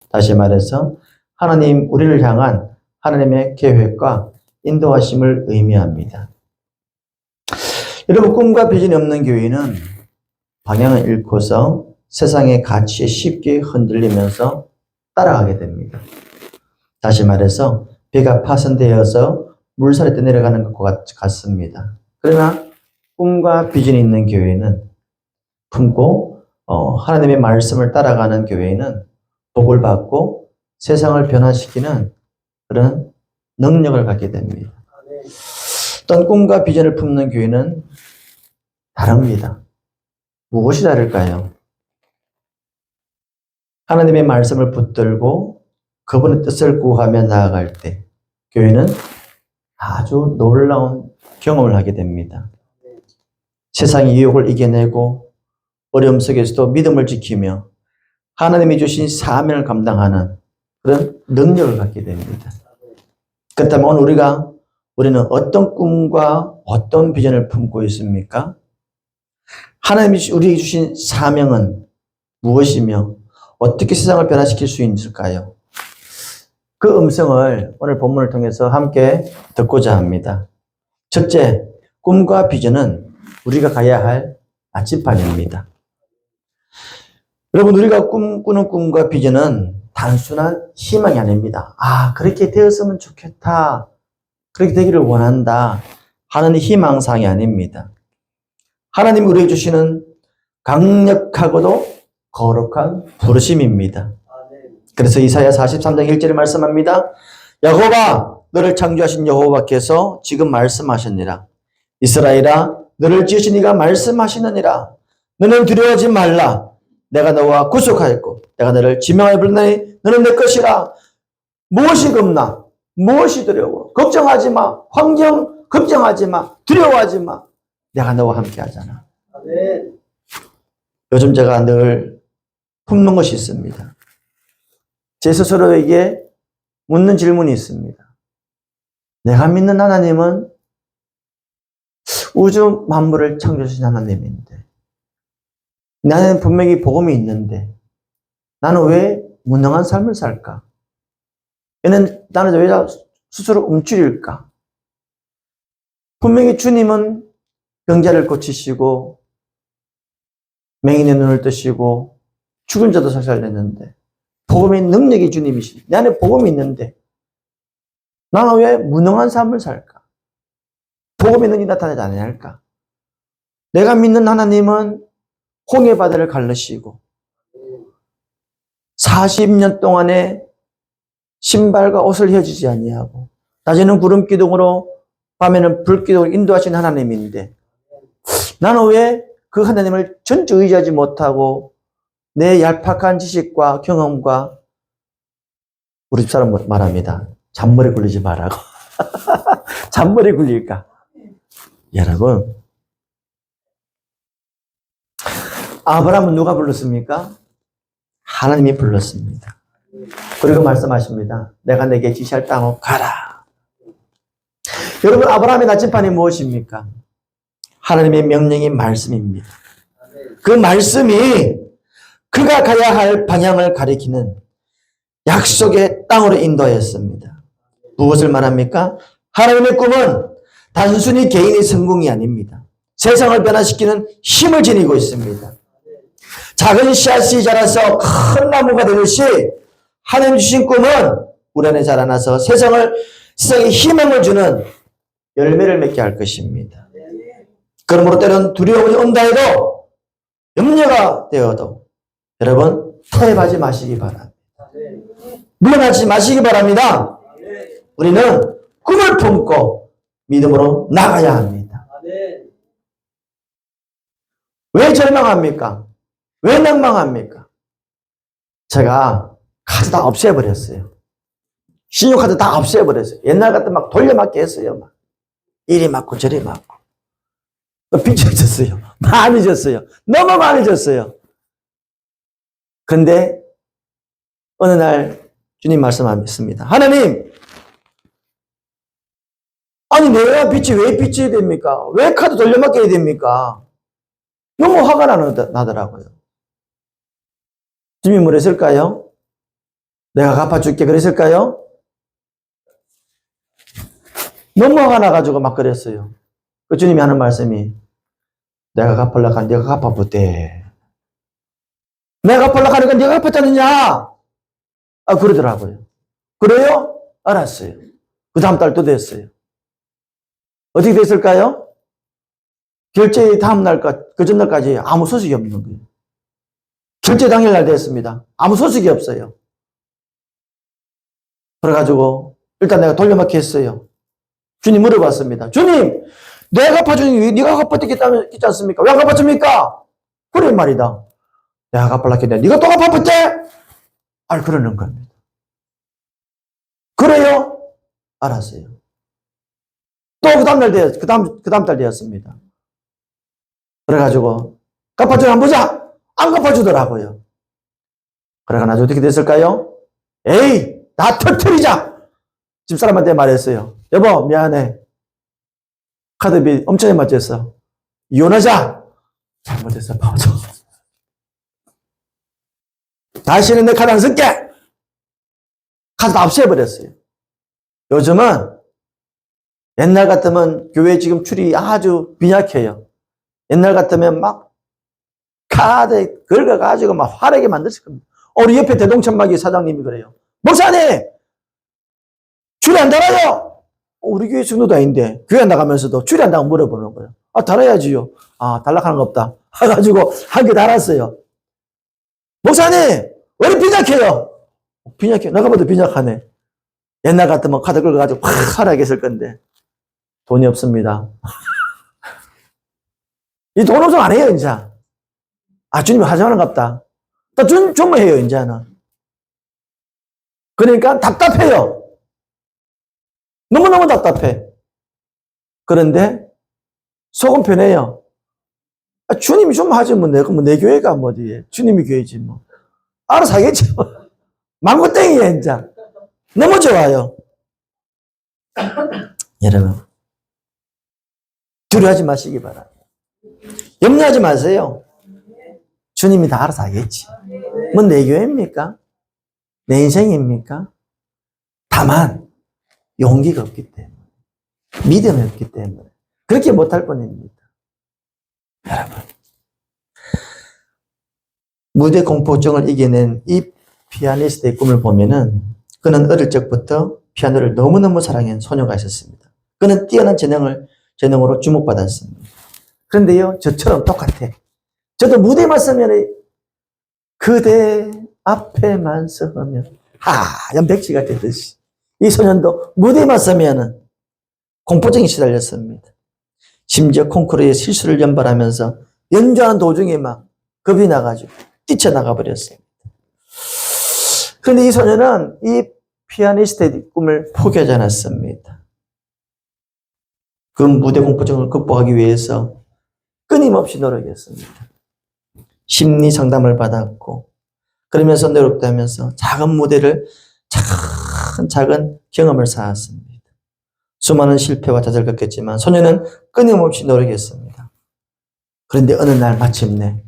다시 말해서 하나님, 우리를 향한 하나님의 계획과 인도하심을 의미합니다. 여러분, 꿈과 비전이 없는 교회는 방향을 잃고서 세상의 가치에 쉽게 흔들리면서 따라가게 됩니다. 다시 말해서 배가 파손되어서 물살에 떠내려가는 것과 같습니다. 그러나 꿈과 비전이 있는 교회는 품고 하나님의 말씀을 따라가는 교회는 복을 받고 세상을 변화시키는 그런 능력을 갖게 됩니다. 어떤 꿈과 비전을 품는 교회는 다릅니다. 무엇이 다를까요? 하나님의 말씀을 붙들고 그분의 뜻을 구하며 나아갈 때 교회는 아주 놀라운 경험을 하게 됩니다. 세상의 유혹을 이겨내고 어려움 속에서도 믿음을 지키며 하나님이 주신 사명을 감당하는 그런 능력을 갖게 됩니다. 그렇다면 오늘 우리는 어떤 꿈과 어떤 비전을 품고 있습니까? 하나님이 우리에게 주신 사명은 무엇이며 어떻게 세상을 변화시킬 수 있을까요? 그 음성을 오늘 본문을 통해서 함께 듣고자 합니다. 첫째, 꿈과 비전은 우리가 가야 할 나침반입니다. 여러분, 우리가 꿈꾸는 꿈과 비전은 단순한 희망이 아닙니다. 그렇게 되었으면 좋겠다. 그렇게 되기를 원한다. 하는 희망사항이 아닙니다. 하나님이 우리에게 주시는 강력하고도 거룩한 부르심입니다. 그래서 이사야 43장 1절에 말씀합니다. 야곱아, 너를 창조하신 여호와께서 지금 말씀하셨느니라. 이스라엘아, 너를 지으신 이가 말씀하시느니라. 너는 두려워하지 말라. 내가 너와 구속하였고 내가 너를 지명하여 불렀나니 너는 내 것이라. 무엇이 겁나? 무엇이 두려워? 걱정하지 마. 환경 걱정하지 마. 두려워하지 마. 내가 너와 함께 하잖아. 요즘 제가 늘 품는 것이 있습니다. 제 스스로에게 묻는 질문이 있습니다. 내가 믿는 하나님은 우주 만물을 창조하신 하나님인데 나는 분명히 복음이 있는데 나는 왜 무능한 삶을 살까? 나는 왜 스스로 움츠릴까? 분명히 주님은 병자를 고치시고 맹인의 눈을 뜨시고 죽은 자도 살살냈는데 복음의 능력이 주님이시니 내 안에 복음이 있는데 나는 왜 무능한 삶을 살까? 복음의 능력이 나타나지 않을까? 내가 믿는 하나님은 홍해 바다를 갈르시고 40년 동안에 신발과 옷을 헤어지지 아니하고 낮에는 구름 기둥으로 밤에는 불 기둥으로 인도하신 하나님인데 나는 왜 그 하나님을 전적 의지하지 못하고 내 얄팍한 지식과 경험과 우리 집사람 말합니다. 잔머리 굴리지 말라고. 잔머리 굴릴까? 여러분, 아브라함은 누가 불렀습니까? 하나님이 불렀습니다. 그리고 말씀하십니다. 내가 내게 지시할 땅으로 가라. 여러분, 아브라함의 나침반이 무엇입니까? 하나님의 명령인 말씀입니다. 그 말씀이 그가 가야 할 방향을 가리키는 약속의 땅으로 인도하였습니다. 무엇을 말합니까? 하나님의 꿈은 단순히 개인의 성공이 아닙니다. 세상을 변화시키는 힘을 지니고 있습니다. 작은 씨앗이 자라서 큰 나무가 되듯이 하나님 주신 꿈은 우리 안에 자라나서 세상에 희망을 주는 열매를 맺게 할 것입니다. 그러므로 때론 두려움이 온다 해도 염려가 되어도 여러분 타협하지 마시기 바랍니다. 물러나지 마시기 바랍니다. 우리는 꿈을 품고 믿음으로 나가야 합니다. 왜 절망합니까? 왜 낭망합니까? 제가 카드 다 없애버렸어요. 신용카드 다 없애버렸어요. 옛날 같은 막 돌려막기 했어요. 막. 이리 맞고 저리 맞고. 빚이 졌어요. 많이 졌어요. 너무 많이 졌어요. 근데 어느 날 주님 말씀하셨습니다. 하나님, 아니 내가 빚이 왜 빚져야 됩니까? 왜 카드 돌려막겨야 됩니까? 너무 화가 나더라고요. 주님이 뭐랬을까요? 내가 갚아줄게 그랬을까요? 너무 화가 나가지고 막 그랬어요. 그 주님이 하는 말씀이 내가 갚으려고 하니까 네가 갚아보대. 내가 갚으려고 하니까 네가 갚았잖느냐? 아, 그러더라고요. 그래요? 알았어요. 그 다음 달 또 됐어요. 어떻게 됐을까요? 결제 다음 날까, 그 전날까지 아무 소식이 없는 거예요. 결제 당일날 됐습니다. 아무 소식이 없어요. 그래가지고, 일단 내가 돌려막기 했어요. 주님 물어봤습니다. 주님, 내가 갚아주니 네가 갚아줬겠지 않습니까? 왜 안 갚아줍니까? 그래 말이다. 내가 갚으려고 했는데 네가 또 갚아줬대? 아, 그러는 겁니다. 그래요? 알았어요. 또 그 다음 달 되었습니다. 그래가지고, 갚아주나 한번 보자! 안 갚아주더라고요. 그래가 나중에 어떻게 됐을까요? 에이, 나 터뜨리자! 집사람한테 말했어요. 여보, 미안해. 카드비 엄청 맞췄어. 이혼하자! 잘못했어, 봐줘. 다시는 내 카드 안 쓸게! 카드 다 없애버렸어요. 요즘은 옛날 같으면 교회 지금 출이 아주 빈약해요. 옛날 같으면 막 카드 긁어가지고 막 화려하게 만들었을 겁니다. 우리 옆에 대동천막이 사장님이 그래요. 목사님! 출이 안 달아요! 우리 교회 성도도 아닌데 교회 나가면서도 출이 안 달라고 물어보는 거예요. 아, 달아야지요. 아, 달라고 하는 거 없다. 해가지고 한 개 달았어요. 목사님! 왜 이렇게 빈약해요? 빈약해. 내가 봐도 빈약하네. 옛날 같으면 카드 긁어가지고 확 화려하게 했을 건데 돈이 없습니다. 이 돈 없으면 안 해요, 이제. 아, 주님이 하자는 갑다. 또 좀만 해요, 이제는. 그러니까 답답해요. 너무너무 답답해. 그런데 속은 편해요. 아, 주님이 좀 하지, 뭐, 내 교회가 뭐, 어디에. 주님이 교회지, 뭐. 알아서 하겠죠. 망고땡이야, 이제. 너무 좋아요. 여러분. 두려워하지 마시기 바랍니다. 염려하지 마세요. 주님이 다 알아서 하겠지. 뭐 내 교회입니까? 내 인생입니까? 다만 용기가 없기 때문에, 믿음이 없기 때문에 그렇게 못할 뿐입니다. 여러분, 무대 공포증을 이겨낸 이 피아니스트의 꿈을 보면은 그는 어릴 적부터 피아노를 너무너무 사랑한 소녀가 있었습니다. 그는 뛰어난 재능으로 주목받았습니다. 그런데요, 저처럼 똑같아. 저도 무대에만 서면 그대 앞에만 서면 하얀 백지가 되듯이 이 소년도 무대에만 서면은 공포증이 시달렸습니다. 심지어 콩쿠르에 실수를 연발하면서 연주하는 도중에 막 겁이 나가지고 뛰쳐나가 버렸습니다. 그런데 이 소년은 이 피아니스트의 꿈을 포기하지 않았습니다. 그 무대 공포증을 극복하기 위해서 끊임없이 노력했습니다. 심리 상담을 받았고 그러면서 노력하면서 작은 무대를 차근차근 경험을 쌓았습니다. 수많은 실패와 좌절을 겪었지만 소녀는 끊임없이 노력했습니다. 그런데 어느 날 마침내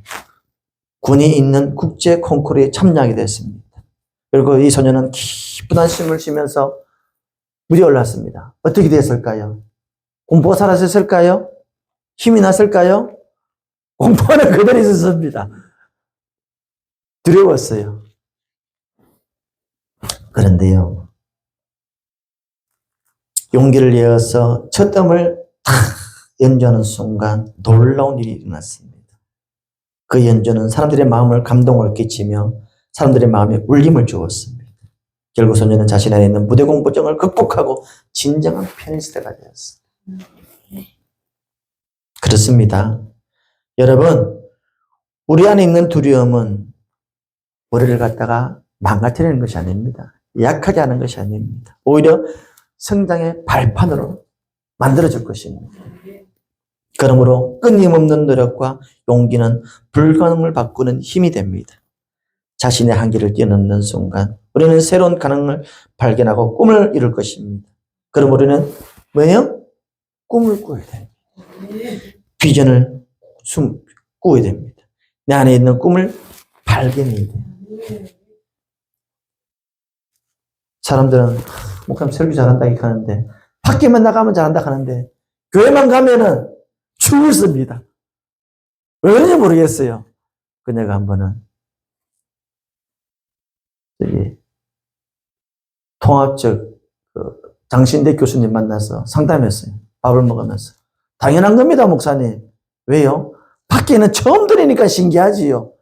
군이 있는 국제 콩쿠르에 참여하게 됐습니다. 그리고 이 소녀는 기쁜 한숨을 쉬면서 무대에 올랐습니다. 어떻게 됐을까요? 공포가 사라졌을까요? 힘이 났을까요? 공포는 그대로 있었습니다. 두려웠어요. 그런데요, 용기를 내어서 첫 음을 탁 연주하는 순간 놀라운 일이 일어났습니다. 그 연주는 사람들의 마음을 감동을 끼치며 사람들의 마음에 울림을 주었습니다. 결국 소녀는 자신 안에 있는 무대 공포증을 극복하고 진정한 피아니스트가 되었습니다. 그렇습니다. 여러분, 우리 안에 있는 두려움은 우리를 갖다가 망가뜨리는 것이 아닙니다. 약하게 하는 것이 아닙니다. 오히려 성장의 발판으로 만들어줄 것입니다. 그러므로 끊임없는 노력과 용기는 불가능을 바꾸는 힘이 됩니다. 자신의 한계를 뛰어넘는 순간 우리는 새로운 가능을 발견하고 꿈을 이룰 것입니다. 그럼 우리는 뭐예요? 꿈을 꾸어야 됩니다. 비전을 꾸어야 됩니다. 내 안에 있는 꿈을 발견해야 돼요. 사람들은 목사님 설교 잘한다 이렇게 하는데 밖에만 나가면 잘한다 하는데 교회만 가면은 죽습니다. 왜 그런지 모르겠어요. 그녀가 한 번은 저기 통합적 장신대 교수님 만나서 상담했어요. 밥을 먹으면서. 당연한 겁니다, 목사님. 왜요? 밖에는 처음 들으니까 신기하지요.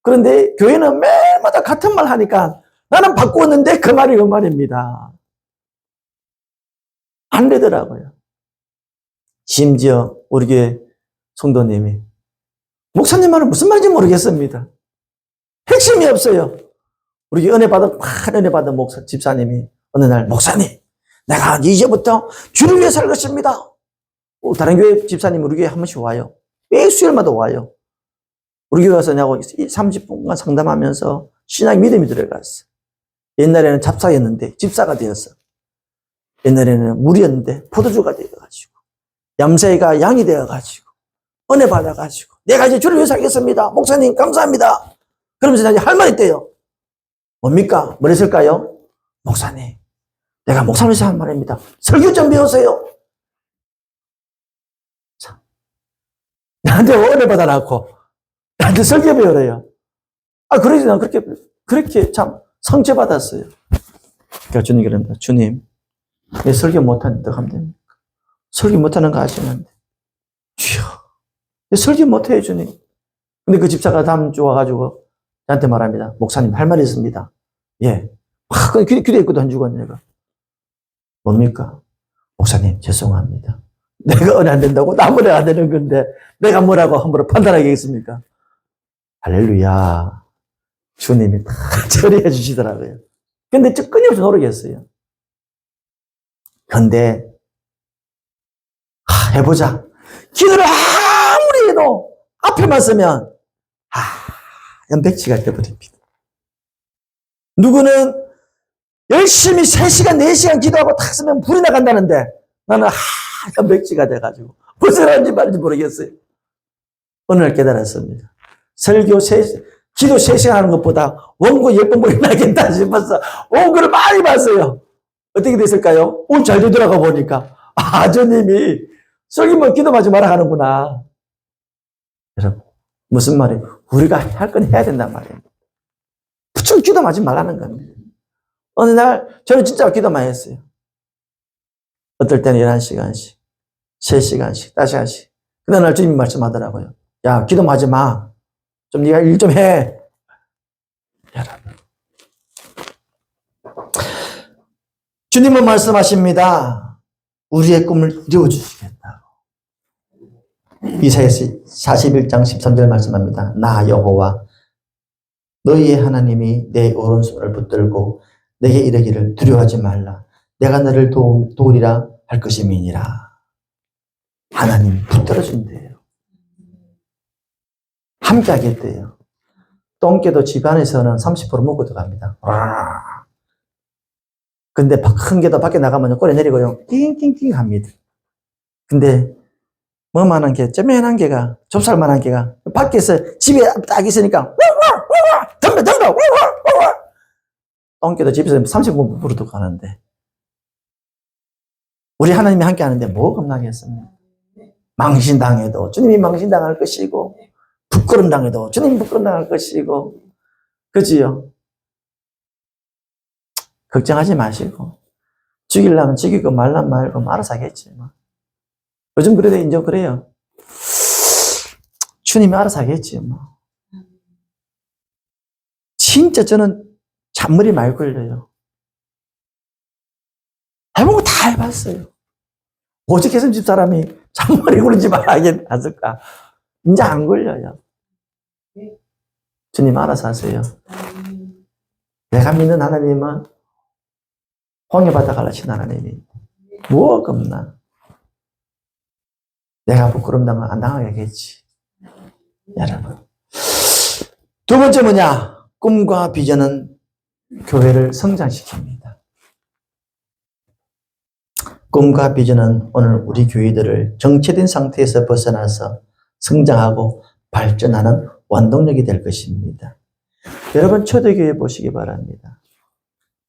그런데 교회는 매일마다 같은 말 하니까 나는 바꾸었는데 그 말이 그 말입니다. 안 되더라고요. 심지어 우리 교회 성도님이 목사님 말은 무슨 말인지 모르겠습니다. 핵심이 없어요. 우리 교회 은혜 받은 목사 집사님이 어느 날 목사님 내가 이제부터 주를 위해 살 것입니다. 다른 교회 집사님 우리 교회 한 번씩 와요. 매 수요일마다 와요. 우리 교회 와서 나하고 30분간 상담하면서 신앙 믿음이 들어갔어. 옛날에는 잡사였는데 집사가 되었어. 옛날에는 물이었는데 포도주가 되어가지고 얌새가 양이 되어가지고 은혜 받아가지고 내가 이제 주를 위해 살겠습니다. 목사님 감사합니다. 그러면서 이제 할 말이 있대요. 뭡니까? 뭘 했을까요? 목사님 내가 목사님에서 한 말입니다. 설교 좀 배우세요. 자, 나한테 은혜 받아놓고 나한테 설교 배우래요. 그러지 난 그렇게 참 상처받았어요. 그러니까 주님 그런다. 주님, 내 설교 못하는데 하면 됩니까? 설교 못하는 거 아시는데. 주여, 내 설교 못해요, 주님. 근데 그 집사가 다음 주 와가지고 저한테 말합니다. 목사님, 할 말이 있습니다. 예. 기도했거든, 한 주간 내가. 뭡니까? 목사님, 죄송합니다. 내가 은혜 안 된다고 나무래 안 되는 건데, 내가 뭐라고 함부로 판단하겠습니까? 할렐루야. 주님이 다 처리해 주시더라고요. 근데 저 끊임없이 노력했어요. 근데, 해보자. 기도를 아무리 해도 앞에만 쓰면, 연백치가 되어버립니다. 누구는 열심히 3시간, 4시간 기도하고 탁 쓰면 불이 나간다는데, 나는 연백치가 돼가지고, 무슨 하는지 말인지 모르겠어요. 어느 날 깨달았습니다. 기도 3시간 하는 것보다 원고 10번 불이 나겠다 싶어서 원고를 많이 봤어요. 어떻게 됐을까요? 오늘 잘 되돌아가 보니까, 주님이 설교만 기도하지 마라 하는구나. 여러분, 무슨 말이에요? 우리가 할 건 해야 된단 말이에요. 부쩍 기도하지 말라는 겁니다. 어느 날, 저는 진짜 기도 많이 했어요. 어떨 때는 11시간씩, 3시간씩, 5시간씩. 그날 날 주님이 말씀하더라고요. 야, 기도하지 마. 좀 네가 일 좀 해. 여러분. 주님은 말씀하십니다. 우리의 꿈을 이루어주시겠다고. 이사야서 41장 13절 말씀합니다. 나 여호와 너희의 하나님이 내 오른손을 붙들고 내게 이르기를 두려워하지 말라. 내가 너를 도우리라 할 것임이니라. 하나님 붙들어준대요. 함께 하겠대요. 똥개도 집안에서는 30% 먹고 들어갑니다. 근데 큰 개도 밖에 나가면 꼬리 내리고요. 띵띵띵 합니다. 근데 뭐만한 개, 쪼매난 개가, 좁쌀만한 개가 밖에서 집에 딱 있으니까 덤벼 똥개도 집에서 30% 가는데 우리 하나님이 함께 하는데 뭐 겁나겠습니까? 망신당해도 주님이 망신당할 것이고 부끄럼 당해도 주님이 부끄럼 당할 것이고 그지요? 걱정하지 마시고 죽이려면 죽이고 말란 말고 알아서 하겠지 뭐. 요즘 그래도 인정 그래요. 주님이 알아서 하겠지 뭐. 진짜 저는 잔머리 말 걸려요. 해본 거 다 해봤어요. 오직 예수님 집 사람이 잔머리 굴리지 말아야겠을까? 이제 안 걸려요. 주님 알아서 하세요. 내가 믿는 하나님은 홍해바다 갈라친 하나님이 뭐가 없나? 내가 부끄럼 안 당하겠지. 여러분. 두 번째 뭐냐? 꿈과 비전은 교회를 성장시킵니다. 꿈과 비전은 오늘 우리 교회들을 정체된 상태에서 벗어나서 성장하고 발전하는 원동력이 될 것입니다. 여러분 초대교회 보시기 바랍니다.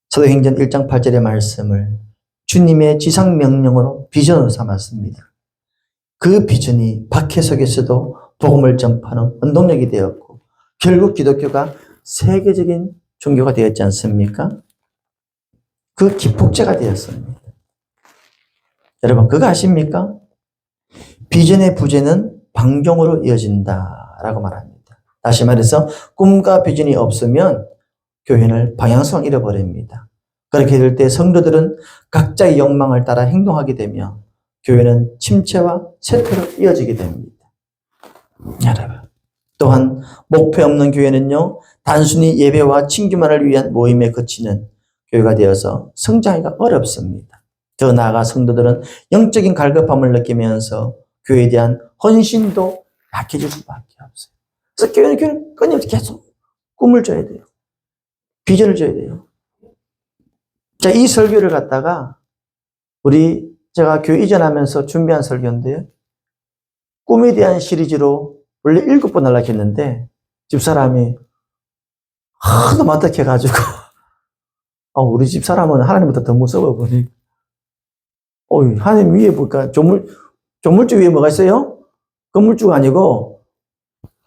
사도행전 1장 8절의 말씀을 주님의 지상명령으로 비전으로 삼았습니다. 그 비전이 박해석에서도 복음을 전파하는 원동력이 되었고 결국 기독교가 세계적인 종교가 되었지 않습니까? 그 기폭제가 되었습니다. 여러분 그거 아십니까? 비전의 부재는 방종으로 이어진다라고 말합니다. 다시 말해서 꿈과 비전이 없으면 교회는 방향성을 잃어버립니다. 그렇게 될 때 성도들은 각자의 욕망을 따라 행동하게 되며 교회는 침체와 쇠퇴로 이어지게 됩니다. 여러분, 또한 목표 없는 교회는요, 단순히 예배와 친교만을 위한 모임에 그치는 교회가 되어서 성장하기가 어렵습니다. 더 나아가 성도들은 영적인 갈급함을 느끼면서 교회에 대한 헌신도 약해질 수밖에 없어요. 그래서 교회는 끊임없이 계속 꿈을 줘야 돼요. 비전을 줘야 돼요. 자, 이 설교를 갖다가 제가 교회 이전하면서 준비한 설교인데요. 꿈에 대한 시리즈로 원래 7번 하려고 했는데 집사람이 하도 마뜩해가지고 우리 집사람은 하나님보다 더 무서워 보니 하나님 위에 보니까 조물주 위에 뭐가 있어요? 건물주가 아니고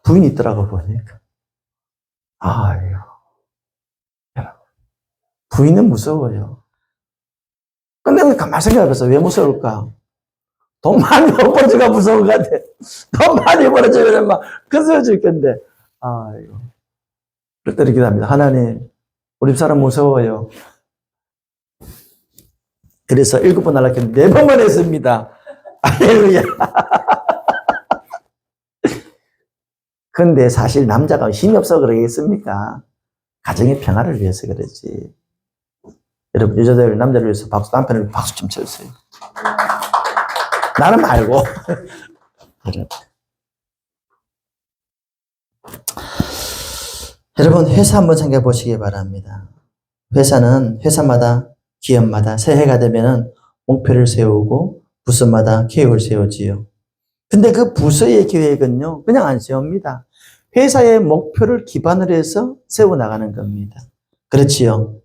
부인이 있더라고 보니까. 아유, 부인은 무서워요. 근데 가만히 생각해서 왜 무서울까? 돈 많이 못 벌어져가 무서운 것 같아. 돈 많이 벌어지면 막 거슬려 죽겠는데. 아이고. 그럴 때 이렇게 합니다. 하나님, 우리 사람 무서워요. 그래서 7번 하려고 했는데 4번만 했습니다. 할렐루야. 근데 사실 남자가 힘이 없어 그러겠습니까? 가정의 평화를 위해서 그러지. 여러분, 여자들, 남자를 위해서 남편을 박수 좀 쳐주세요. 나는 말고. 여러분, 회사 한번 생각해 보시기 바랍니다. 회사는 회사마다, 기업마다 새해가 되면은 목표를 세우고 부서마다 계획을 세우지요. 근데 그 부서의 계획은요, 그냥 안 세웁니다. 회사의 목표를 기반으로 해서 세워나가는 겁니다. 그렇지요.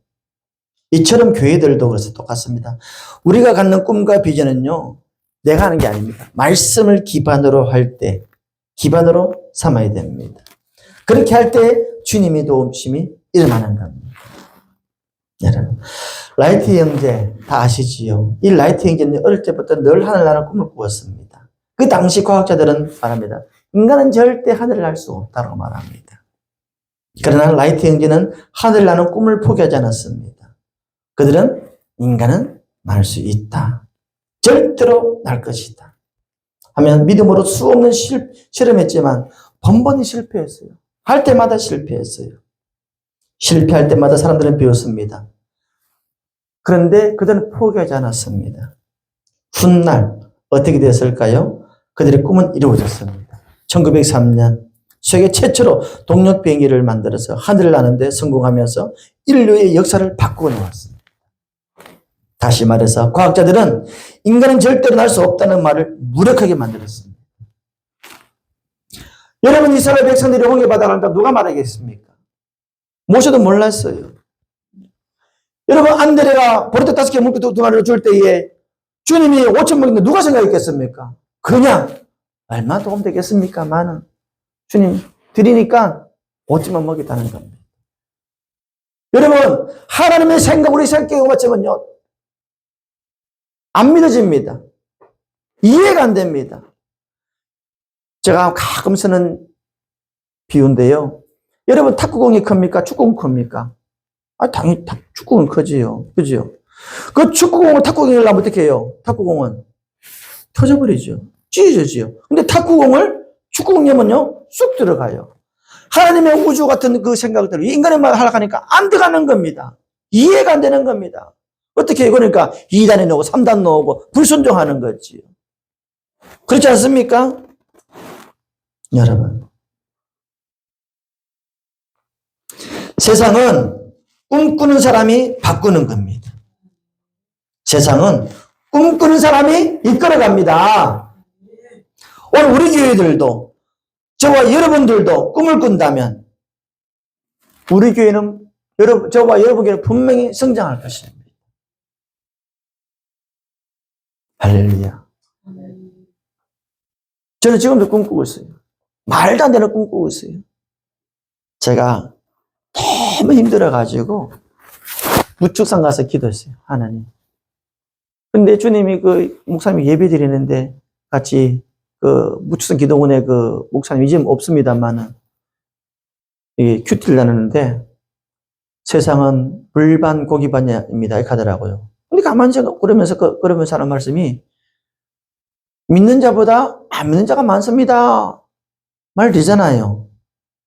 이처럼 교회들도 그래서 똑같습니다. 우리가 갖는 꿈과 비전은요, 내가 하는 게 아닙니다. 말씀을 기반으로 할 때, 기반으로 삼아야 됩니다. 그렇게 할 때 주님의 도움심이 일어나는 겁니다. 여러분, 라이트 형제 다 아시지요? 이 라이트 형제는 어릴 때부터 늘 하늘나는 꿈을 꾸었습니다. 그 당시 과학자들은 말합니다. 인간은 절대 하늘을 날 수 없다고 말합니다. 그러나 라이트 형제는 하늘을 나는 꿈을 포기하지 않았습니다. 그들은 인간은 날 수 있다. 절대로 날 것이다. 하면 믿음으로 수없는 실험했지만 번번이 실패했어요. 할 때마다 실패했어요. 실패할 때마다 사람들은 배웠습니다. 그런데 그들은 포기하지 않았습니다. 훗날 어떻게 됐을까요? 그들의 꿈은 이루어졌습니다. 1903년 세계 최초로 동력 비행기를 만들어서 하늘을 나는데 성공하면서 인류의 역사를 바꾸어 놓았습니다. 다시 말해서 과학자들은 인간은 절대로 날 수 없다는 말을 무력하게 만들었습니다. 여러분, 이스라엘 백성들이 홍해바다를 간다고 누가 말하겠습니까? 모세도 몰랐어요. 여러분, 안드레가 보리떡 5개 물고 2마리를 줄 때에 주님이 5천 먹는데 누가 생각했겠습니까? 그냥 얼마 도움 되겠습니까? 많은 주님 드리니까 5천 먹겠다는 겁니다. 여러분, 하나님의 생각, 우리 생각에 맞추면요, 안 믿어집니다. 이해가 안 됩니다. 제가 가끔 쓰는 비유인데요. 여러분, 탁구공이 큽니까? 축구공 큽니까? 당연히 축구공은 크지요. 그죠? 그 축구공을 탁구공을 하면 어떻게 해요? 탁구공은 터져버리죠. 찢어지죠. 근데 탁구공을 축구공이면요, 쑥 들어가요. 하나님의 우주 같은 그 생각대로 인간의 말을 하려고 하니까 안 들어가는 겁니다. 이해가 안 되는 겁니다. 어떻게 해요? 그러니까 2단에 넣고 3단 넣고 불순종하는 거지요. 그렇지 않습니까? 여러분, 세상은 꿈꾸는 사람이 바꾸는 겁니다. 세상은 꿈꾸는 사람이 이끌어갑니다. 오늘 우리 교회들도 저와 여러분들도 꿈을 꾼다면 우리 교회는 여러분, 저와 여러분에게 분명히 성장할 것입니다. 할렐루야. 저는 지금도 꿈꾸고 있어요. 말도 안 되는 꿈꾸고 있어요. 제가 너무 힘들어가지고 무축산 가서 기도했어요. 하나님. 근데 주님이 그 목사님이 예배 드리는데 같이 그 무축산 기도원에 그 목사님 이제 없습니다만은 이 큐티를 나누는데 세상은 물반 고기반입니다. 이렇게 하더라고요. 근데 가만히 제가 그러면서 하는 말씀이 믿는 자보다 안 믿는 자가 많습니다. 말 되잖아요.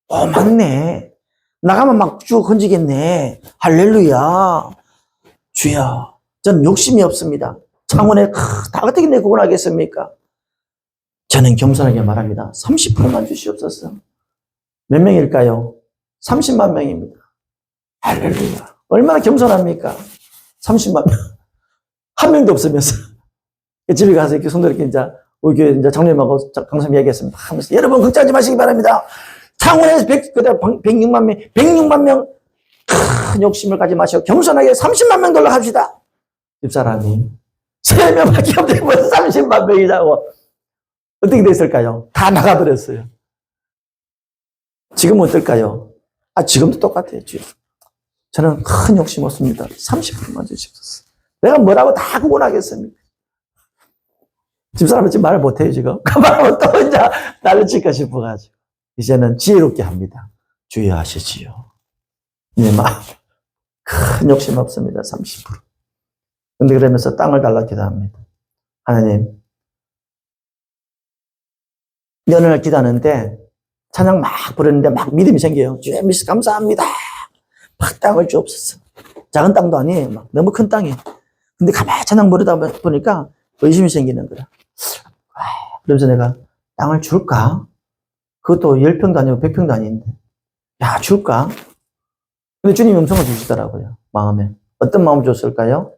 맞네. 나가면 막 쭉 건지겠네. 할렐루야. 주여, 저는 욕심이 없습니다. 창원에 다 어떻게 내 구원하겠습니까? 저는 겸손하게 말합니다. 30%만 주시옵소서. 몇 명일까요? 30만 명입니다. 할렐루야. 얼마나 겸손합니까? 30만 명. 한 명도 없으면서. 집에 가서 이렇게 손들 이렇게 우리 교회 장로님하고 강사님 얘기했습니다. 하면서 여러분 걱정하지 마시기 바랍니다. 창원에서 106만 명, 106만 명, 큰 욕심을 가지 마시고 겸손하게 30만 명 돌려 합시다. 집사람이 3명밖에 없는데 벌써 30만 명이라고. 어떻게 됐을까요? 다 나가버렸어요. 지금은 어떨까요? 지금도 똑같아요. 저는 큰 욕심 없습니다. 30%만 주십시오. 내가 뭐라고 다 구원하겠습니까? 집사람은 지금 말을 못해요, 지금. 그만하면 또 혼자 나를 칠까 싶어가지고. 이제는 지혜롭게 합니다. 주의하시지요. 내 마음. 큰 욕심 없습니다. 30%. 근데 그러면서 땅을 달라 기도합니다. 하나님, 연을 기도하는데 찬양 막 부르는데 막 믿음이 생겨요. 주님 미스 감사합니다. 막 땅을 주옵소서. 작은 땅도 아니에요. 막 너무 큰 땅이에요. 근데 가만히 찬양 부르다 보니까 의심이 생기는 거야. 그러면서 내가 땅을 줄까? 그것도 10평도 아니고 100평도 아닌데. 야, 줄까? 근데 주님이 음성을 주시더라고요. 마음에. 어떤 마음을 줬을까요?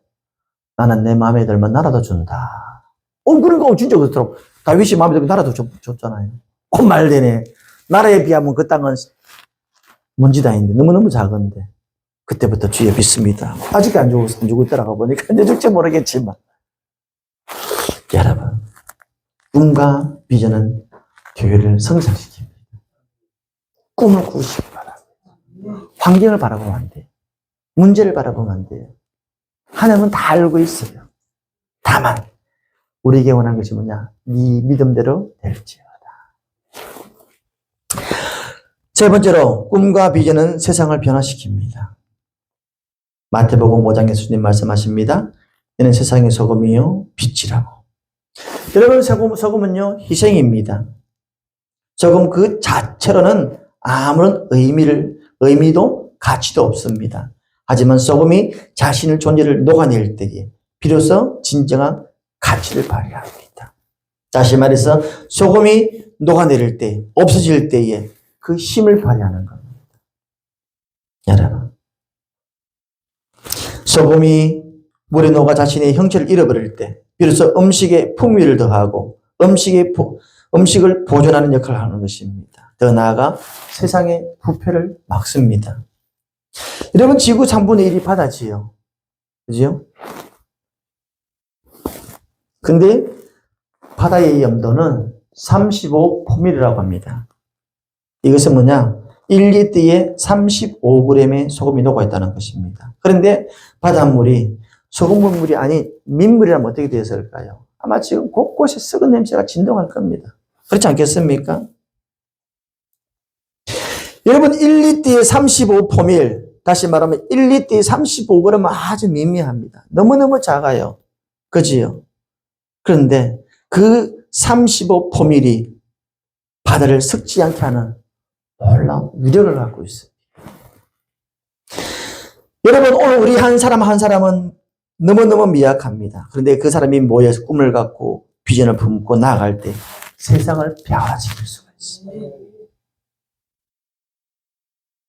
나는 내 마음에 들면 나라도 준다. 그러니까 진짜 그렇더라고. 다윗이 마음에 들면 나라도 줬잖아요. 말되네. 나라에 비하면 그 땅은 먼지도 아닌데 너무너무 작은데. 그때부터 주여 믿습니다. 아직 안 주고 있더라고 보니까 이제 죽지 모르겠지만. 여러분, 꿈과 비전은 교회를 성장시킵니다. 꿈을 꾸시기 바랍니다. 환경을 바라보면 안 돼요. 문제를 바라보면 안 돼요. 하나님은 다 알고 있어요. 다만 우리에게 원하는 것이 뭐냐? 네 믿음대로 될지어다. 세 번째로 꿈과 비전은 세상을 변화시킵니다. 마태복음 5장에서 주님 말씀하십니다. 이는 세상의 소금이요 빛이라고. 여러분, 소금은요 희생입니다. 소금 그 자체로는 아무런 의미도 가치도 없습니다. 하지만 소금이 자신의 존재를 녹아낼 때에 비로소 진정한 가치를 발휘합니다. 다시 말해서 소금이 녹아내릴 때, 없어질 때에 그 힘을 발휘하는 겁니다. 여러분, 소금이 물에 녹아 자신의 형체를 잃어버릴 때 비로소 음식에 풍미를 더하고 음식을 보존하는 역할을 하는 것입니다. 더 나아가 세상의 부패를 막습니다. 여러분, 지구 3분의 1이 바다지요. 그죠? 근데 바다의 염도는 35포밀이라고 합니다. 이것은 뭐냐? 1리터에 35g의 소금이 녹아있다는 것입니다. 그런데 바닷물이 소금물이 아닌 민물이라면 어떻게 되었을까요? 아마 지금 곳곳에 썩은 냄새가 진동할 겁니다. 그렇지 않겠습니까? 여러분, 1리터에 35포밀, 다시 말하면 1리터에 35g은 아주 미미합니다. 너무너무 작아요. 그지요? 그런데 그 35포밀이 바다를 썩지 않게 하는 놀라운 위력을 갖고 있어요. 여러분, 오늘 우리 한 사람은 너무너무 미약합니다. 그런데 그 사람이 모여서 꿈을 갖고 비전을 품고 나아갈 때 세상을 변화시킬 수가 있어요.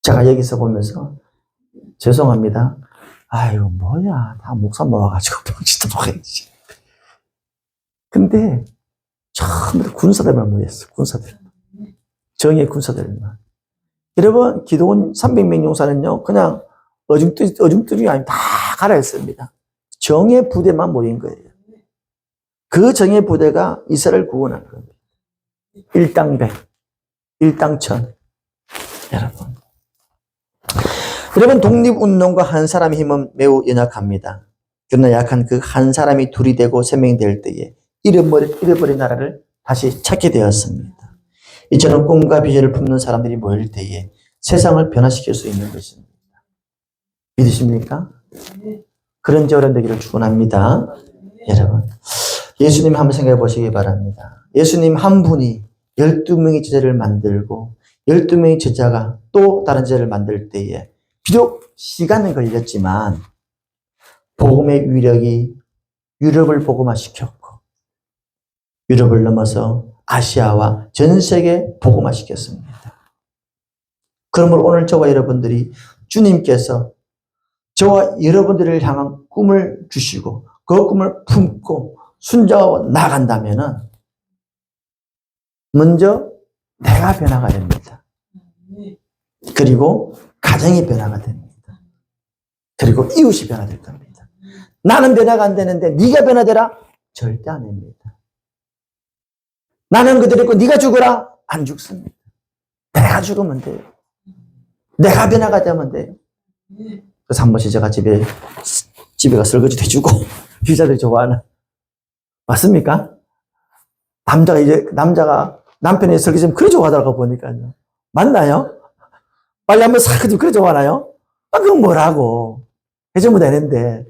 제가 여기서 보면서 죄송합니다. 아유, 뭐야. 다 목사 모아가지고 병치도 먹어야지. 근데 처음부터 군사들만 모였어. 군사들. 정의의 군사들만. 여러분, 기도원 300명 용사는요, 그냥 어중뜨중이 아니고 다 가라 했습니다. 정의 부대만 모인 거예요. 그 정의 부대가 이스라엘을 구원한 겁니다. 일당백, 일당천. 여러분, 독립운동과 한 사람의 힘은 매우 연약합니다. 그러나 약한 그 한 사람이 둘이 되고 세 명이 될 때에 잃어버린 나라를 다시 찾게 되었습니다. 이처럼 꿈과 비전을 품는 사람들이 모일 때에 세상을 변화시킬 수 있는 것입니다. 믿으십니까? 그런 저런 되기를 축원합니다. 여러분, 예수님 한번 생각해 보시기 바랍니다. 예수님 한 분이 12명의 제자를 만들고 12명의 제자가 또 다른 제자를 만들 때에 비록 시간은 걸렸지만 복음의 위력이 유럽을 복음화시켰고 유럽을 넘어서 아시아와 전 세계 복음화시켰습니다. 그러므로 오늘 저와 여러분들이 주님께서 저와 여러분들을 향한 꿈을 주시고 그 꿈을 품고 순종하고 나간다면은 먼저 내가 변화가 됩니다. 그리고 가정이 변화가 됩니다. 그리고 이웃이 변화될 겁니다. 나는 변화가 안 되는데 네가 변화되라? 절대 안 됩니다. 나는 그대로 있고 네가 죽어라? 안 죽습니다. 내가 죽으면 돼요. 내가 변화가 되면 돼요. 그래서 한 번씩 제가 집에 가 설거지도 해주고 여자들이 좋아하는, 맞습니까? 남자가 남편이 설거지 좀 그래 좋아하더라고 보니까요. 맞나요? 빨리 한번 싹 좀 그래 좋아하나요? 아, 그건 뭐라고 해주면 되는데.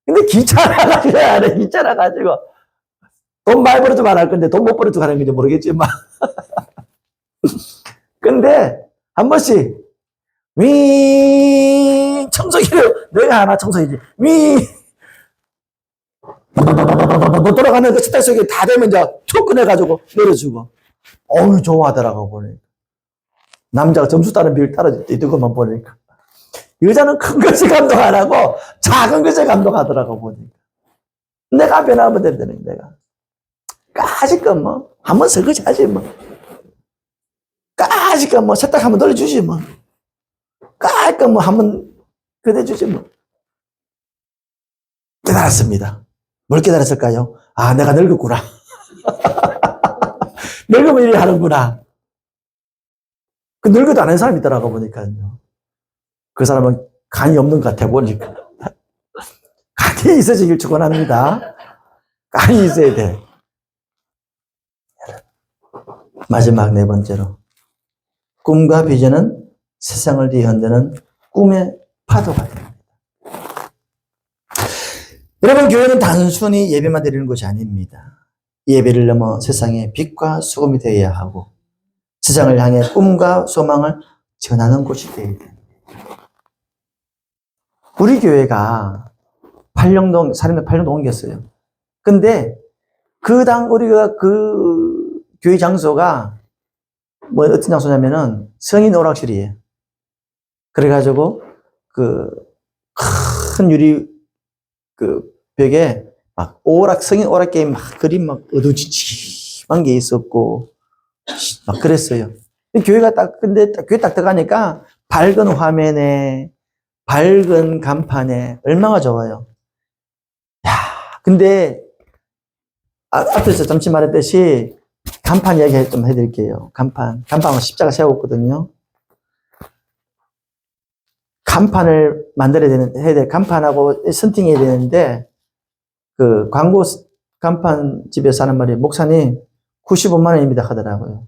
근데 귀찮아가지고 안 해. 귀찮아가지고 돈 많이 벌어도 안 할 건데 돈 못 벌어도 하는 건지 모르겠지만 근데 한 번씩 윙 청소기를 내가 하나 청소기지 윙 돌아가는 그 세탁소기 다 되면 이제 툭 꺼내가지고 내려주고 어우 좋아하더라고 보니까. 남자가 점수 따는 비율 따라줄 때 이것만 보니까 여자는 큰 것에 감동 안 하고 작은 것에 감동하더라고 보니까. 내가 변화하면 된다는 내가 까짓건 뭐 한번 설거지 하지 뭐 까짓건 뭐 세탁 한번 돌려주지 뭐 까짓건 뭐 한번 그대주지 뭐. 깨달았습니다. 뭘 깨달았을까요? 아, 내가 늙었구나. 늙으면 이래 하는구나. 그 늙어도 안 하는 사람이 있더라고 보니까요. 그 사람은 간이 없는 것 같아 보니까. 간이 있어지길 축원합니다. 간이 있어야 돼. 마지막 네 번째로 꿈과 비전은 세상을 뒤흔드는 꿈의 파도가 됩니다. 여러분, 교회는 단순히 예배만 드리는 것이 아닙니다. 예배를 넘어 세상의 빛과 소금이 되어야 하고 세상을 향해 꿈과 소망을 전하는 곳이 되어야 됩니다. 우리 교회가 사림동 8년도 옮겼어요. 근데 우리가 그 교회 장소가 뭐 어떤 장소냐면은 성인 오락실이에요. 그래가지고 큰 유리 벽에 막 성인 오락 게임 막 그림 막 어두침침한 게 있었고 막 그랬어요. 근데 교회 딱 들어가니까 밝은 화면에 밝은 간판에 얼마나 좋아요. 야, 근데 앞에서 잠시 말했듯이 간판 이야기 좀 해드릴게요. 간판은 십자가 세웠거든요. 간판을 해야 돼. 간판하고 선팅해야 되는데, 그 광고 간판 집에서 하는 말이, 목사님, 95만 원입니다 하더라고요.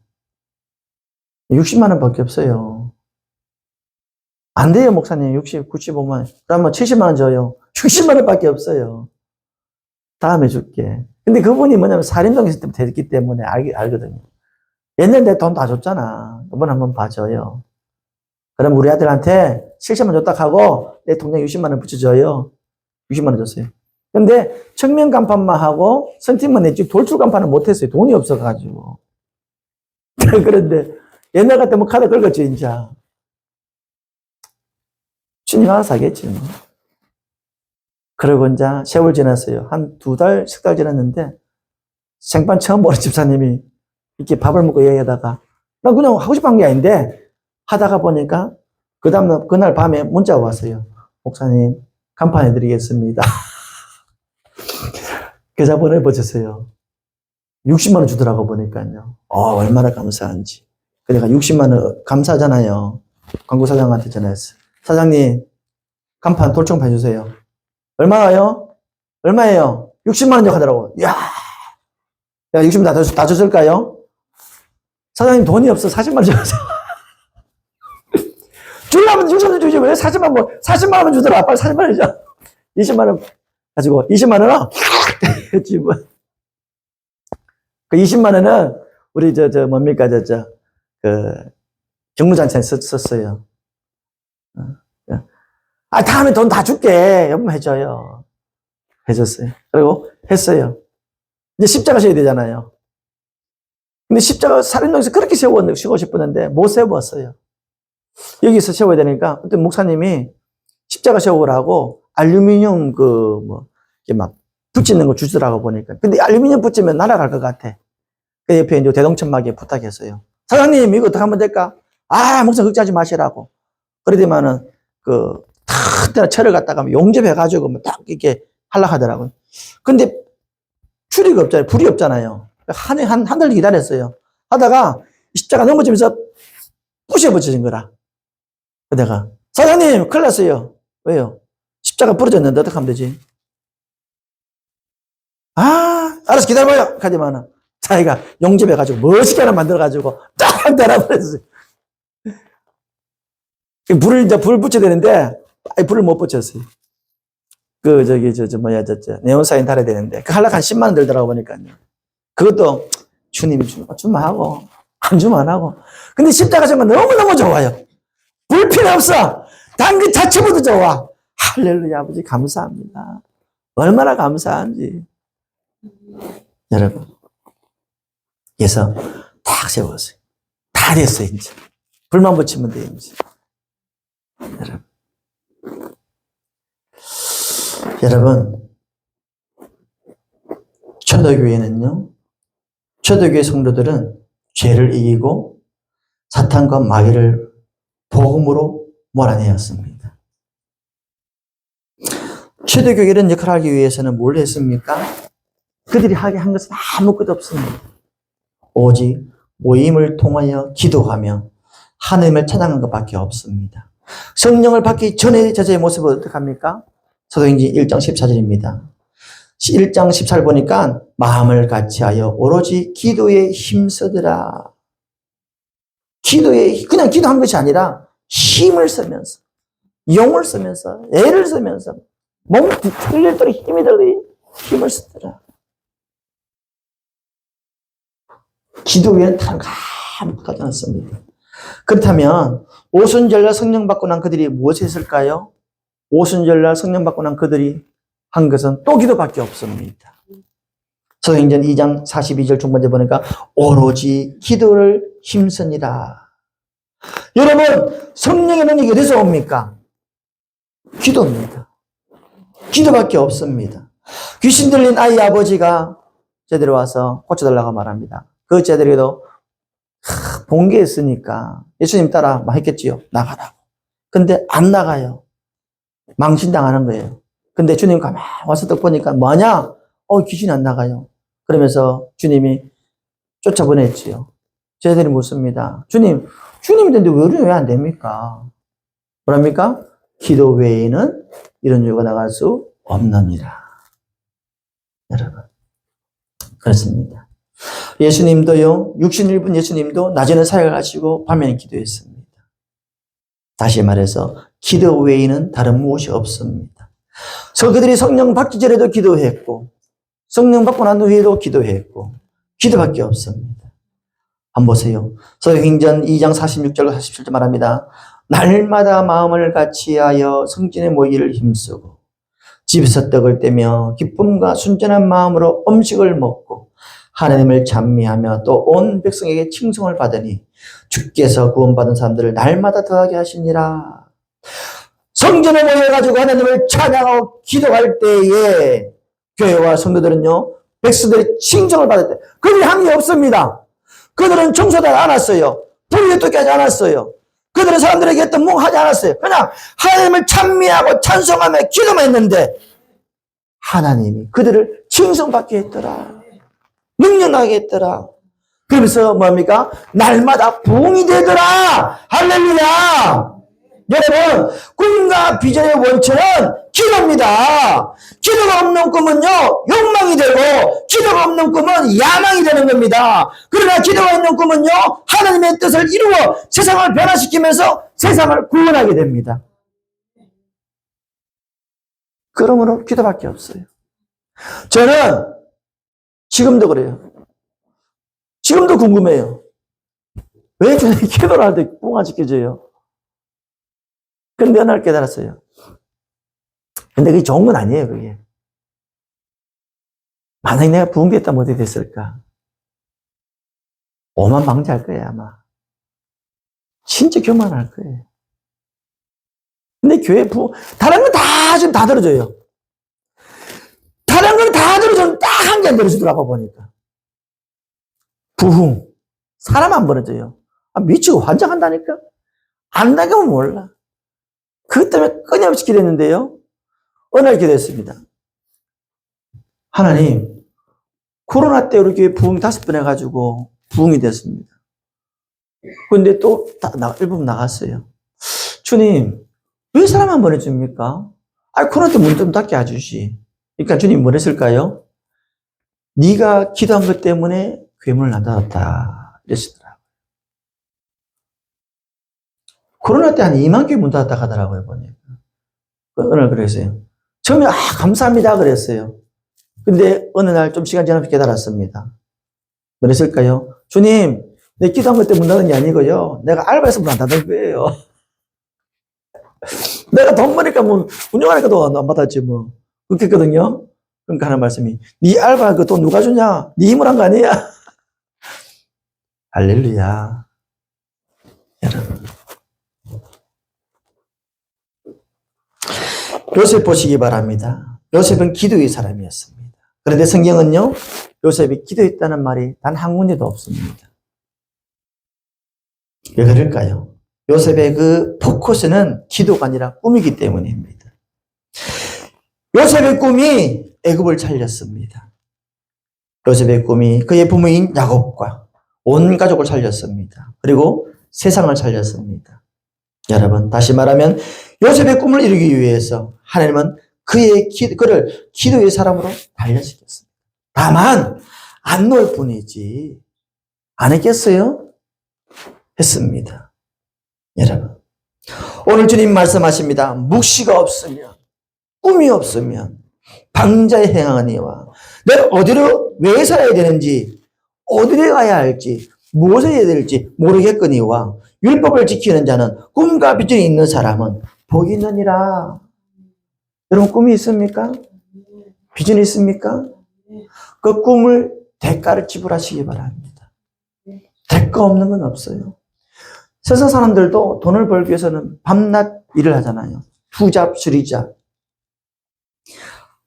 60만 원밖에 없어요. 안 돼요, 목사님. 95만 원. 그러면 70만 원 줘요. 60만 원밖에 없어요. 다음에 줄게. 근데 그분이 뭐냐면 사림동에 있을 때부터 했기 때문에 알거든요. 옛날에 내 돈 다 줬잖아. 이번 한번 봐줘요. 그럼 우리 아들한테 70만 원 줬다 하고 내 통장에 60만 원 붙여줘요. 60만 원 줬어요. 근데 측면 간판만 하고 선팅만 냈지 돌출 간판은 못했어요. 돈이 없어가지고. 그런데 옛날 같으면 카드 긁었지, 이제. 주님 알아서 하겠지. 뭐. 그러고 이제 세월 지났어요. 한 2달, 3달 지났는데 생판 처음 보는 집사님이 이렇게 밥을 먹고 얘기하다가 난 그냥 하고 싶은 게 아닌데 하다가 보니까 그날 밤에 문자가 왔어요. 목사님, 간판 해드리겠습니다. 계좌 보내보셨어요. 60만 원 주더라고 보니까요. 얼마나 감사한지. 그러니까 60만 원 감사하잖아요. 광고사장한테 전화했어. 사장님, 간판 돌청판 해주세요. 얼마요? 얼마예요? 60만 원 하더라고. 야, 60만 원 다 줬을까요? 사장님 돈이 없어. 40만 원 줘서. 주려면 60만 원 주지. 왜 40만 원 주더라. 빨리 40만 원 줘. 20만 원 가지고, 20만 원은 했지, 뭐. 그 20만 원은 우리 뭡니까, 경무장치에 썼어요. 다음에 돈 다 줄게. 여보만 해줘요. 해줬어요. 그리고 했어요. 이제 십자가 세워야 되잖아요. 근데 십자가 살인동에서 그렇게 세우고 싶었는데 못 세웠어요. 여기서 세워야 되니까 어떤 목사님이 십자가 세우라고 알루미늄 이렇게 막 붙이는 거 주더라고 보니까. 근데 알루미늄 붙이면 날아갈 것 같아. 그 옆에 이제 대동천막에 부탁했어요. 사장님, 이거 어떻게 하면 될까? 목사님 걱정하지 마시라고. 그러더만은 탁 철을 갖다가 용접해가지고 딱 이렇게 하려고 하더라고요. 근데 추리가 없잖아요. 불이 없잖아요. 한 달 기다렸어요. 하다가 십자가 넘어지면서 부셔버려진 거라. 내가 사장님 큰일 났어요. 왜요? 십자가 부러졌는데 어떻게 하면 되지? 알았어 기다려봐요. 하지만 자기가 용접해가지고 멋있게 하나 만들어가지고 딱 달아버렸어요. 불을 붙여야 되는데 불을 못 붙였어요. 네온사인 달아야 되는데 그 하려고 한 10만 원 들더라고 보니까요. 그것도 주님이 주면 하고 안 주면 안 하고. 근데 십자가 정말 너무너무 좋아요. 불 필요 없어. 단 그 자체부터 좋아. 할렐루야. 아버지 감사합니다. 얼마나 감사한지. 여러분, 그래서 딱 세웠어요. 다 됐어요 이제. 불만 붙이면 돼요 이제. 여러분, 초대교회는요, 초대교회 성도들은 죄를 이기고 사탄과 마귀를 복음으로 몰아내었습니다. 초대교회는 역할을 하기 위해서는 뭘 했습니까? 그들이 하게 한 것은 아무것도 없습니다. 오직 모임을 통하여 기도하며 하나님을 찬양하는 것밖에 없습니다. 성령을 받기 전에 제자의 모습은 어떻게 합니까? 사도행전 1장 14절입니다. 1장 14절 보니까 마음을 같이하여 오로지 기도에 힘쓰더라. 그냥 기도한 것이 아니라 힘을 쓰면서, 용을 쓰면서, 애를 쓰면서, 몸 틀릴 대로 힘이 들어도 힘을 쓰더라. 기도 외에는 다른 거 아무것도 하지 않습니다. 그렇다면 오순절날 성령 받고 난 그들이 무엇을 했을까요? 오순절날 성령 받고 난 그들이 한 것은 또 기도밖에 없습니다. 사도행전 2장 42절 중반에 보니까 오로지 기도를 힘쓰니라. 여러분, 성령의 능력이 어디서 옵니까? 기도입니다. 기도밖에 없습니다. 귀신 들린 아이 아버지가 제대로 와서 고쳐달라고 말합니다. 그 제대로도 봉기했으니까 예수님 따라 막 했겠지요. 나가라고. 근데 안 나가요. 망신당하는 거예요. 근데 주님 가만 와서 딱 보니까 뭐냐? 귀신이 안 나가요. 그러면서 주님이 쫓아보냈지요. 제자들이 묻습니다. 주님인데 왜 안 됩니까? 뭐랍니까? 기도 외에는 이런 이유가 나갈 수 없느니라. 여러분, 그렇습니다. 예수님도요, 육신일분 예수님도 낮에는 사역을 하시고 밤에는 기도했습니다. 다시 말해서 기도 외에는 다른 무엇이 없습니다. 그들이 성령 받기 전에도 기도했고 성령 받고 난 후에도 기도했고 기도밖에 없습니다. 한번 보세요. 사도행전 2장 46절 47절 말합니다. 날마다 마음을 같이하여 성전에 모이기를 힘쓰고 집에서 떡을 떼며 기쁨과 순전한 마음으로 음식을 먹고 하나님을 찬미하며 또 온 백성에게 칭송을 받으니 주께서 구원받은 사람들을 날마다 더하게 하시니라. 성전에 모여가지고 하나님을 찬양하고 기도할 때에 교회와 성도들은요, 백성들의 칭송을 받을 때 그들이 한 게 없습니다. 그들은 청소도 안 왔어요. 불도 깨지 않았어요. 그들은 사람들에게 어떤 뭐 하지 않았어요. 그냥 하나님을 찬미하고 찬송하며 기도만 했는데 하나님이 그들을 칭송받게 했더라. 능력나게 했더라. 그러면서 뭡니까? 날마다 부흥이 되더라. 할렐루야. 여러분, 꿈과 비전의 원천은 기도입니다. 기도가 없는 꿈은요, 욕망이 되고, 기도가 없는 꿈은 야망이 되는 겁니다. 그러나 기도가 있는 꿈은요, 하나님의 뜻을 이루어 세상을 변화시키면서 세상을 구원하게 됩니다. 그러므로 기도밖에 없어요. 저는 지금도 그래요. 지금도 궁금해요. 왜 저는 기도를 할 때 꿈 안 지켜져요? 근데 어느 날 깨달았어요. 근데 그게 좋은 건 아니에요, 그게. 만약에 내가 부흥됐다면 어떻게 됐을까? 오만방자할 거예요, 아마. 진짜 교만할 거예요. 근데 교회 다른 건 다 지금 다 들어줘요. 다른 건 다 들어주면 딱 한 개 안 들어주더라고, 보니까. 부흥. 사람 안 벌어져요. 미치고 환장한다니까? 안 나가면 몰라. 그것 때문에 끊임없이 기도했는데요. 어느 날 기도했습니다. 하나님, 코로나 때 우리 교회 부흥 5번 해가지고 부흥이 됐습니다. 근데 또 일부분 나갔어요. 주님, 왜 사람 안 보내줍니까? 코로나 때 문 좀 닫게 해주시. 그러니까 주님 뭐 했을까요? 네가 기도한 것 때문에 괴물을 안 닫았다. 이러시더라고요. 코로나 때 한 2만 개 문 닫았다 하더라고요, 보니까. 어느 날 그랬어요. 처음에, 감사합니다. 그랬어요. 근데 어느 날 좀 시간 지나서 깨달았습니다. 뭐 했을까요? 주님, 내 기도한 것 때문에 문 닫은 게 아니고요. 내가 알바해서 문 안 닫은 거예요. 내가 돈 버니까 뭐, 운영하니까 돈 안 받았지, 뭐. 그렇게 했거든요. 그러니까 하는 말씀이, 네 알바 그 돈 누가 주냐? 네 힘으로 한 거 아니야? 할렐루야. 여러분. 요셉 보시기 바랍니다. 요셉은 기도의 사람이었습니다. 그런데 성경은요, 요셉이 기도했다는 말이 단 한 군데도 없습니다. 왜 그럴까요? 요셉의 그 포커스는 기도가 아니라 꿈이기 때문입니다. 요셉의 꿈이 애굽을 살렸습니다. 요셉의 꿈이 그의 부모인 야곱과 온 가족을 살렸습니다. 그리고 세상을 살렸습니다. 여러분, 다시 말하면 요셉의 꿈을 이루기 위해서 하나님은 그를 기도의 사람으로 단련시켰습니다. 다만 안 놓을 뿐이지 안 했겠어요? 했습니다. 여러분, 오늘 주님 말씀하십니다. 묵시가 없으면, 꿈이 없으면 방자에 행하니와 내가 어디로 왜 살아야 되는지, 어디로 가야 할지, 무엇을 해야 될지 모르겠거니와 율법을 지키는 자는 꿈과 비전이 있는 사람은 복이 있느니라. 여러분, 꿈이 있습니까? 비전이 있습니까? 그 꿈을 대가를 지불하시기 바랍니다. 대가 없는 건 없어요. 세상 사람들도 돈을 벌기 위해서는 밤낮 일을 하잖아요. 투잡, 쓰리잡.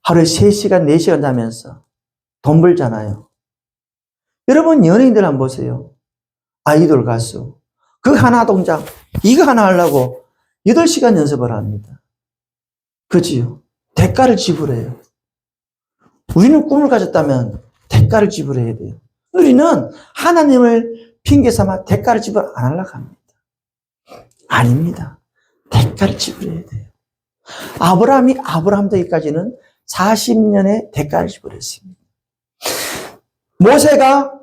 하루에 3시간, 4시간 자면서 돈 벌잖아요. 여러분, 연예인들 한번 보세요. 아이돌 가수. 그 하나 동작, 이거 하나 하려고 8시간 연습을 합니다. 그지요? 대가를 지불해요. 우리는 꿈을 가졌다면 대가를 지불해야 돼요. 우리는 하나님을 핑계 삼아 대가를 지불 안 하려고 합니다. 아닙니다. 대가를 지불해야 돼요. 아브라함이 아브라함 되기까지는 40년의 대가를 지불했습니다. 모세가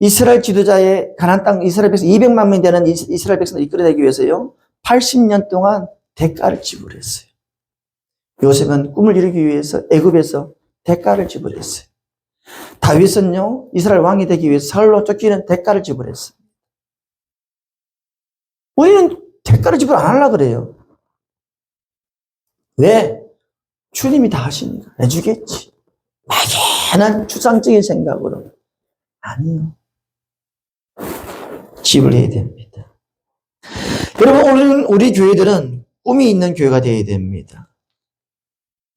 이스라엘 지도자의 가나안 땅 이스라엘 백성 200만 명이 되는 이스라엘 백성을 이끌어내기 위해서요. 80년 동안 대가를 지불했어요. 요셉은 꿈을 이루기 위해서 애굽에서 대가를 지불했어요. 다윗은요. 이스라엘 왕이 되기 위해서 사울로 쫓기는 대가를 지불했어요. 우리는 대가를 지불 안 하려고 그래요. 왜? 주님이 다 하시니까 해주겠지. 막연한 추상적인 생각으로. 아니요. 지불해야 됩니다. 여러분, 우리 교회들은 꿈이 있는 교회가 되어야 됩니다.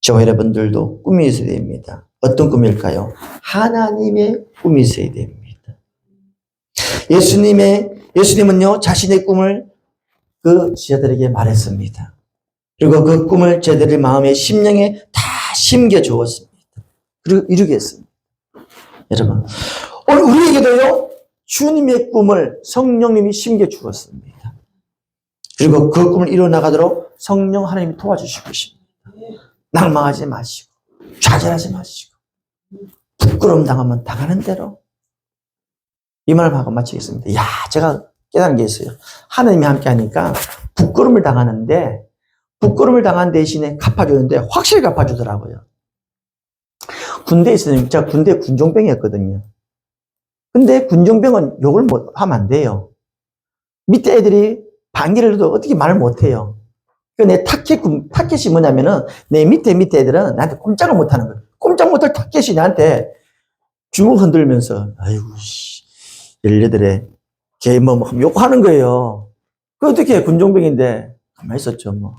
저와 여러분들도 꿈이 있어야 됩니다. 어떤 꿈일까요? 하나님의 꿈이 있어야 됩니다. 예수님은요, 자신의 꿈을 그 제자들에게 말했습니다. 그리고 그 꿈을 제자들의 마음에 심령에 다 심겨 주었습니다. 그리고 이루게 했습니다. 여러분, 오늘 우리에게도요, 주님의 꿈을 성령님이 심겨 주었습니다. 그리고 그 꿈을 이루어나가도록 성령 하나님이 도와주시고 계십니다. 낭망하지 마시고, 좌절하지 마시고, 부끄러움 당하면 당하는 대로. 이 말을 하고 마치겠습니다. 야, 제가 깨달은 게 있어요. 하나님이 함께 하니까 부끄러움을 당하는데, 부끄러움을 당한 대신에 갚아주는데 확실히 갚아주더라고요. 군대에 있었는데, 제가 군대 군종병이었거든요. 근데 군종병은 욕을 하면 안 돼요. 밑에 애들이 반기를 해도 어떻게 말을 못 해요. 내 타켓이 뭐냐면은, 내 밑에 애들은 나한테 꼼짝을 못 하는 거예요. 꼼짝 못할 타켓이 나한테 주먹 흔들면서, 아이고, 18에 걔 욕하는 거예요. 그 어떻게 해, 군종병인데. 가만히 있었죠, 뭐.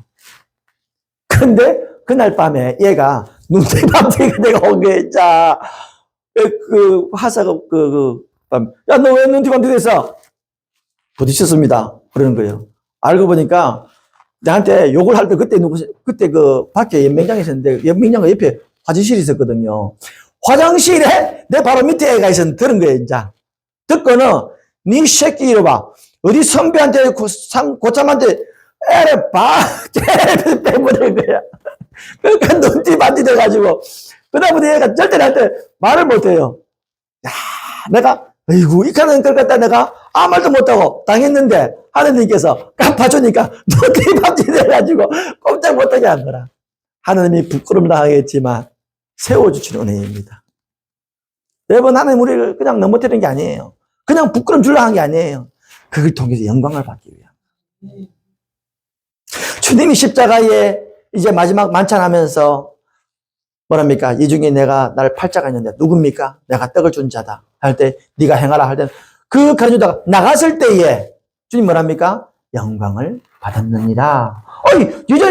근데 그날 밤에 얘가 눈대 밤새가 내가 온 거야, 자. 그 화사가 밤, 야, 너 왜 눈대 밤새 됐어? 부딪혔습니다. 그러는 거예요. 알고 보니까 나한테 욕을 할 때 그때 그 밖에 연맹장이 있었는데 연맹장 옆에 화장실이 있었거든요. 화장실에 내 바로 밑에 애가 있었는데 들은 거예요, 이제. 듣고는 네 새끼 이러봐. 어디 선배한테 고참한테 애를 걔를 빼버린 거야. 그러니까 눈뒤 반지 돼가지고 그다음부터 얘가 절대 나한테 말을 못해요. 야, 내가 아이고 이카는 걸 갖다 내가 아무 말도 못하고 당했는데 하느님께서 갚아주니까 눈뒤 반지 돼가지고 꼼짝 못하게 한 거라. 하느님이 부끄러움 당하겠지만 세워주시는 은혜입니다. 여러분, 하나님 우리를 그냥 넘어뜨리는 게 아니에요. 그냥 부끄럼 주려고 한 게 아니에요. 그걸 통해서 영광을 받기 위함. 주님이 십자가에 이제 마지막 만찬하면서 뭐랍니까? 이 중에 내가 나를 팔자가 있는데 누굽니까? 내가 떡을 준 자다. 할 때 네가 행하라 할 때 그 가져다가 나갔을 때에 주님 뭐랍니까? 영광을 받았느니라.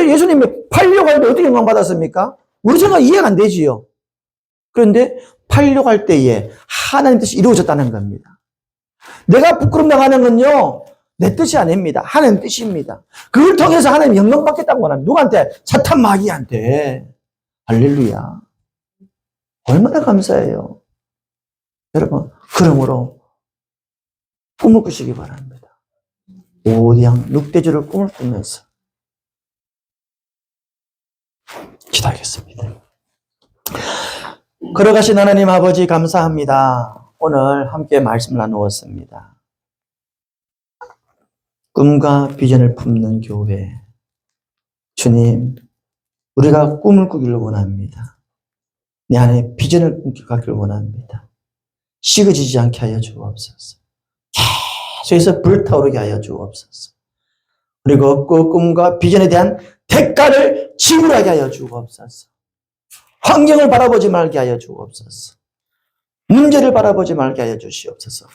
예수님이 팔려고 할 때 어떻게 영광 받았습니까? 우리 생각 이해가 안 되지요. 그런데 팔려고 할 때에 하나님 뜻이 이루어졌다는 겁니다. 내가 부끄럼 당하는 건요, 내 뜻이 아닙니다. 하나님 뜻입니다. 그걸 통해서 하나님 영광 받겠다고 원합니다. 누구한테? 사탄 마귀한테. 할렐루야. 얼마나 감사해요. 여러분, 그러므로 꿈을 꾸시기 바랍니다. 오디양 늑대주를 꿈을 꾸면서 기도하겠습니다. 걸어가신 하나님 아버지 감사합니다. 오늘 함께 말씀을 나누었습니다. 꿈과 비전을 품는 교회. 주님, 우리가 꿈을 꾸기를 원합니다. 내 안에 비전을 갖기를 원합니다. 식어지지 않게 하여 주옵소서. 계속해서 불타오르게 하여 주옵소서. 그리고 그 꿈과 비전에 대한 대가를 지불하게 하여 주옵소서. 환경을 바라보지 말게 하여 주옵소서. 문제를 바라보지 말게 하여 주시옵소서.